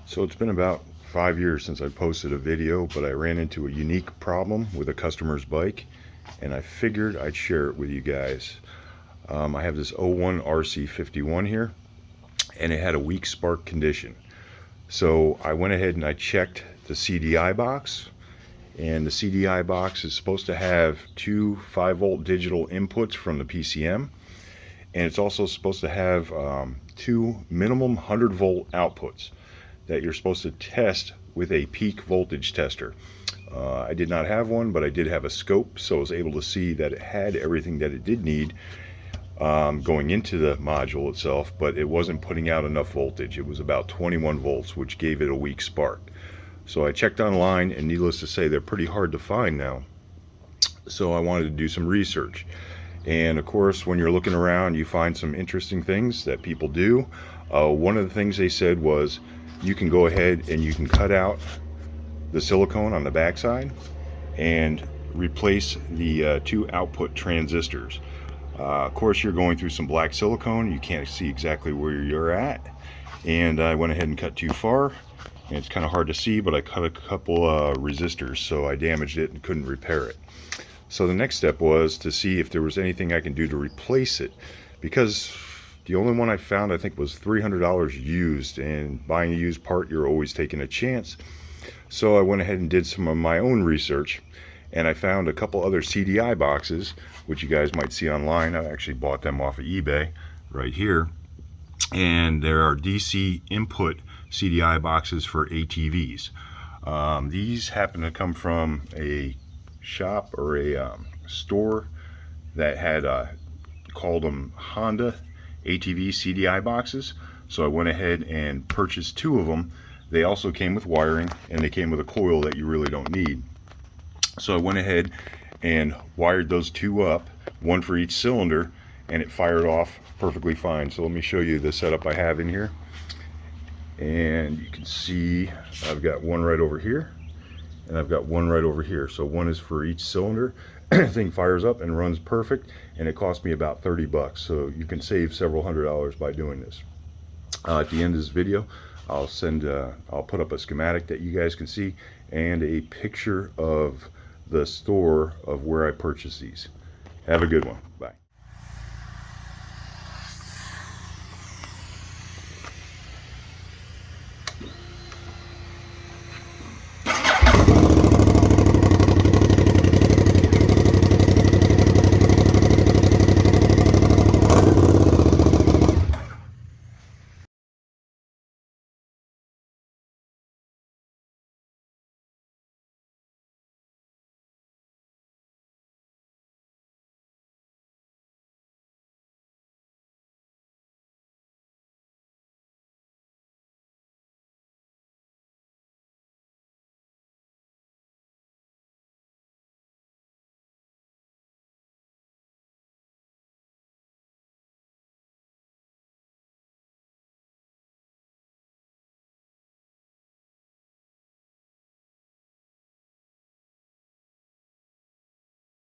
So it's been about 5 years since I posted a video, but I ran into a unique problem with a customer's bike, and I figured I'd share it with you guys. I have this '01 RC51 here, and it had a weak spark condition. So I went ahead and I checked the CDI box, and the CDI box is supposed to have two 5-volt digital inputs from the PCM, and it's also supposed to have two minimum 100-volt outputs that you're supposed to test with a peak voltage tester. I did not have one, but I did have a scope, so I was able to see that it had everything that it did need going into the module itself, but it wasn't putting out enough voltage. It was about 21 volts, which gave it a weak spark. So I checked online, and needless to say, they're pretty hard to find now. So I wanted to do some research. And of course, when you're looking around, you find some interesting things that people do. One of the things they said was, you can go ahead and you can cut out the silicone on the backside and replace the two output transistors. Of course, you're going through some black silicone. You can't see exactly where you're at, and I went ahead and cut too far, and it's kind of hard to see, but I cut a couple resistors, so I damaged it and couldn't repair it. So the next step was to see if there was anything I can do to replace it, because the only one I found, I think, was $300 used, and buying a used part, you're always taking a chance. So I went ahead and did some of my own research, and I found a couple other CDI boxes, which you guys might see online. I actually bought them off of eBay right here. And there are DC input CDI boxes for ATVs. These happen to come from a shop or a store that had called them Honda ATV CDI boxes. So I went ahead and purchased two of them. They also came with wiring, and they came with a coil that you really don't need. So I went ahead and wired those two up, one for each cylinder, and it fired off perfectly fine. So let me show you the setup I have in here. And you can see I've got one right over here, and I've got one right over here. So one is for each cylinder. Thing fires up and runs perfect, and it cost me about 30 bucks. So you can save several $100s by doing this. At the end of this video, I'll put up a schematic that you guys can see, and a picture of the store of where I purchased these. Have a good one. Bye.